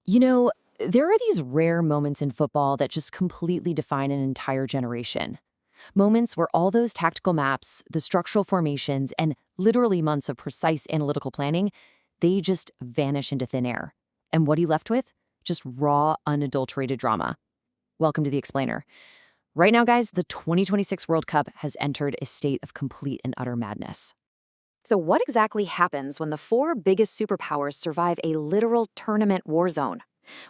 You know, there are these rare moments in football that just completely define an entire generation. Moments where all those tactical maps, the structural formations, and literally months of precise analytical planning, they just vanish into thin air. And what are you left with? Just raw, unadulterated drama. Welcome to The Explainer. Right now, guys, the 2026 World Cup has entered a state of complete and utter madness. So what exactly happens when the four biggest superpowers survive a literal tournament war zone?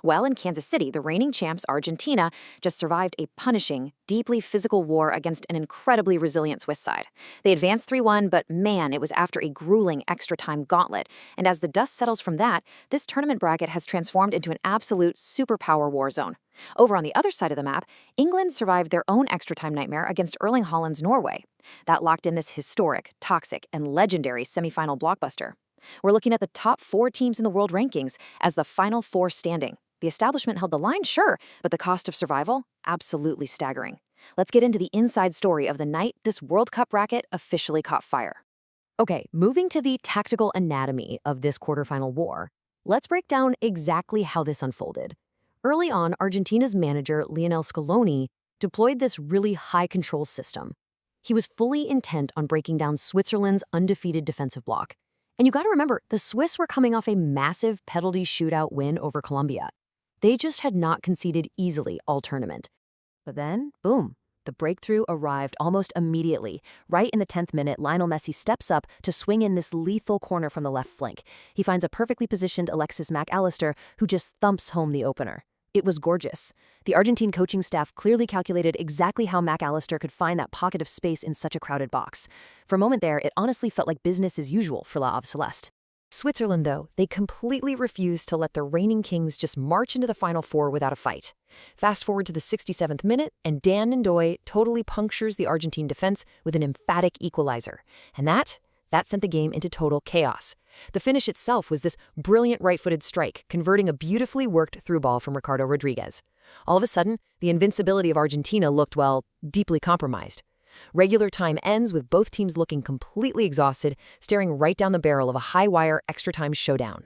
Well, in Kansas City, the reigning champs Argentina just survived a punishing, deeply physical war against an incredibly resilient Swiss side. They advanced 3-1, but man, it was after a grueling extra-time gauntlet. And as the dust settles from that, this tournament bracket has transformed into an absolute superpower war zone. Over on the other side of the map, England survived their own extra-time nightmare against Erling Haaland's Norway. That locked in this historic, toxic, and legendary semifinal blockbuster. We're looking at the top four teams in the world rankings as the final four standing. The establishment held the line, sure, but the cost of survival? Absolutely staggering. Let's get into the inside story of the night this World Cup bracket officially caught fire. Okay, moving to the tactical anatomy of this quarterfinal war, let's break down exactly how this unfolded. Early on, Argentina's manager, Lionel Scaloni, deployed this really high-control system. He was fully intent on breaking down Switzerland's undefeated defensive block. And you got to remember, the Swiss were coming off a massive penalty shootout win over Colombia. They just had not conceded easily all tournament. But then, boom, the breakthrough arrived almost immediately. Right in the 10th minute, Lionel Messi steps up to swing in this lethal corner from the left flank. He finds a perfectly positioned Alexis Mac Allister, who just thumps home the opener. It was gorgeous. The Argentine coaching staff clearly calculated exactly how Mac Allister could find that pocket of space in such a crowded box. For a moment there, it honestly felt like business as usual for La Ave Celeste. Switzerland, though, they completely refused to let the reigning kings just march into the Final Four without a fight. Fast forward to the 67th minute, and Dan Ndoye totally punctures the Argentine defense with an emphatic equalizer. And that sent the game into total chaos. The finish itself was this brilliant right-footed strike, converting a beautifully worked through ball from Ricardo Rodriguez. All of a sudden, the invincibility of Argentina looked, well, deeply compromised. Regular time ends with both teams looking completely exhausted, staring right down the barrel of a high-wire extra-time showdown.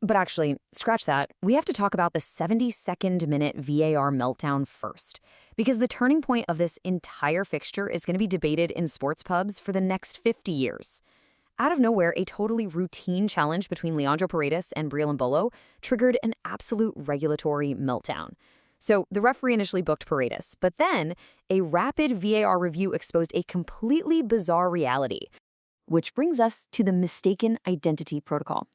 But actually, scratch that. We have to talk about the 72nd minute VAR meltdown first, because the turning point of this entire fixture is going to be debated in sports pubs for the next 50 years. Out of nowhere, a totally routine challenge between Leandro Paredes and Briel Mbolo triggered an absolute regulatory meltdown. So the referee initially booked Paredes, but then a rapid VAR review exposed a completely bizarre reality. Which brings us to the mistaken identity protocol.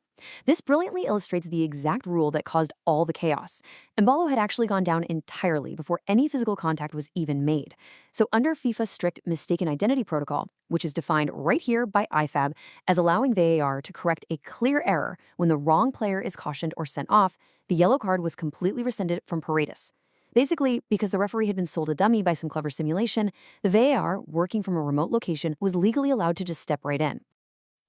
This brilliantly illustrates the exact rule that caused all the chaos. Mbolo had actually gone down entirely before any physical contact was even made. So under FIFA's strict mistaken identity protocol, which is defined right here by IFAB as allowing VAR to correct a clear error when the wrong player is cautioned or sent off, the yellow card was completely rescinded from Paredes. Basically, because the referee had been sold a dummy by some clever simulation, the VAR, working from a remote location, was legally allowed to just step right in.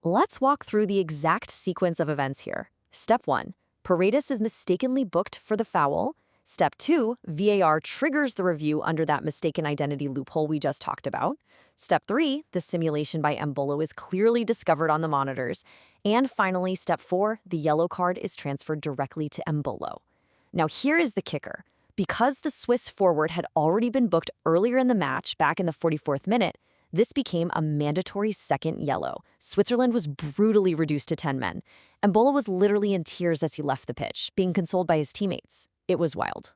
Let's walk through the exact sequence of events here. Step 1, Paredes is mistakenly booked for the foul. Step 2, VAR triggers the review under that mistaken identity loophole we just talked about. Step 3, the simulation by Mbolo is clearly discovered on the monitors. And finally, Step 4, the yellow card is transferred directly to Mbolo. Now here is the kicker. Because the Swiss forward had already been booked earlier in the match, back in the 44th minute, this became a mandatory second yellow. Switzerland was brutally reduced to 10 men. Mbolo was literally in tears as he left the pitch, being consoled by his teammates. It was wild.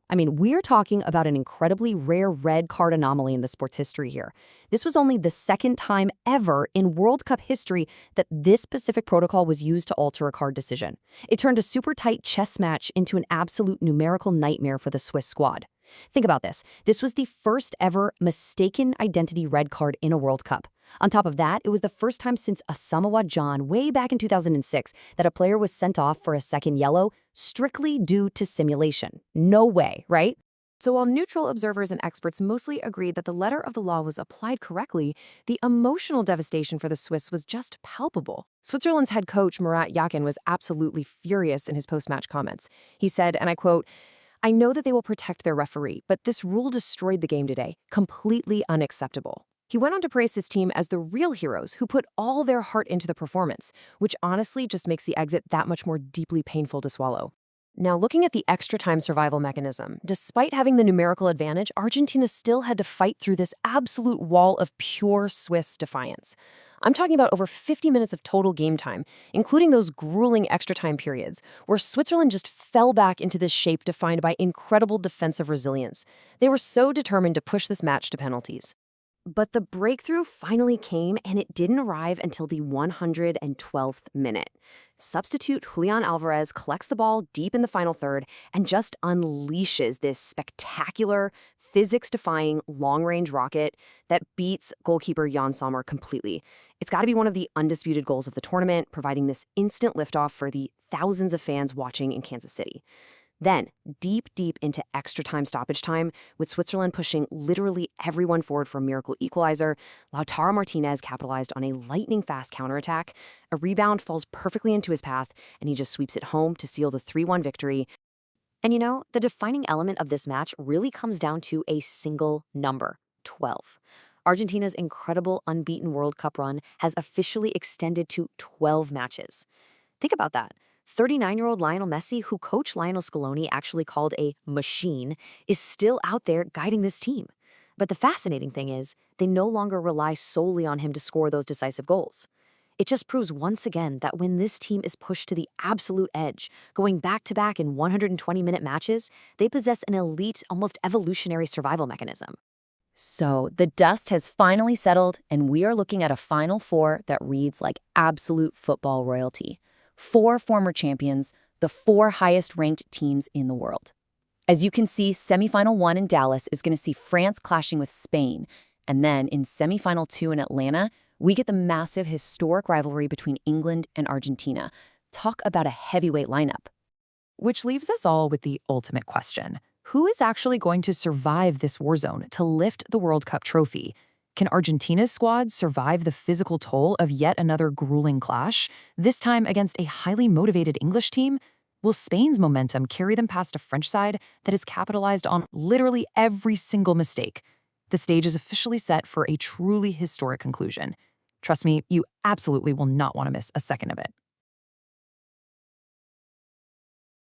I mean, we're talking about an incredibly rare red card anomaly in the sport's history here. This was only the second time ever in World Cup history that this specific protocol was used to alter a card decision. It turned a super tight chess match into an absolute numerical nightmare for the Swiss squad. Think about this. This was the first ever mistaken identity red card in a World Cup. On top of that, it was the first time since Asamoah Gyan way back in 2006 that a player was sent off for a second yellow strictly due to simulation. No way, right? So while neutral observers and experts mostly agreed that the letter of the law was applied correctly, the emotional devastation for the Swiss was just palpable. Switzerland's head coach Murat Yakin was absolutely furious in his post-match comments. He said, and I quote, "I know that they will protect their referee, but this rule destroyed the game today. Completely unacceptable." He went on to praise his team as the real heroes who put all their heart into the performance, which honestly just makes the exit that much more deeply painful to swallow. Now, looking at the extra time survival mechanism, despite having the numerical advantage, Argentina still had to fight through this absolute wall of pure Swiss defiance. I'm talking about over 50 minutes of total game time, including those grueling extra time periods, where Switzerland just fell back into this shape defined by incredible defensive resilience. They were so determined to push this match to penalties. But the breakthrough finally came, and it didn't arrive until the 112th minute. Substitute Julian Alvarez collects the ball deep in the final third and just unleashes this spectacular, physics-defying long-range rocket that beats goalkeeper Jan Sommer completely. It's got to be one of the undisputed goals of the tournament, providing this instant liftoff for the thousands of fans watching in Kansas City. Then, deep into extra time stoppage time, with Switzerland pushing literally everyone forward for a miracle equalizer, Lautaro Martinez capitalized on a lightning-fast counterattack. A rebound falls perfectly into his path, and he just sweeps it home to seal the 3-1 victory. And you know, the defining element of this match really comes down to a single number, 12. Argentina's incredible unbeaten World Cup run has officially extended to 12 matches. Think about that. 39-year-old Lionel Messi, who coach Lionel Scaloni actually called a machine, is still out there guiding this team. But the fascinating thing is, they no longer rely solely on him to score those decisive goals. It just proves once again that when this team is pushed to the absolute edge, going back-to-back in 120-minute matches, they possess an elite, almost evolutionary survival mechanism. So, the dust has finally settled, and we are looking at a Final Four that reads like absolute football royalty. 4 former champions, the 4 highest-ranked teams in the world. As you can see, Semifinal 1 in Dallas is going to see France clashing with Spain, and then in Semifinal 2 in Atlanta, we get the massive historic rivalry between England and Argentina. Talk about a heavyweight lineup. Which leaves us all with the ultimate question. Who is actually going to survive this war zone to lift the World Cup trophy? Can Argentina's squad survive the physical toll of yet another grueling clash, this time against a highly motivated English team? Will Spain's momentum carry them past a French side that has capitalized on literally every single mistake? The stage is officially set for a truly historic conclusion. Trust me, you absolutely will not want to miss a second of it.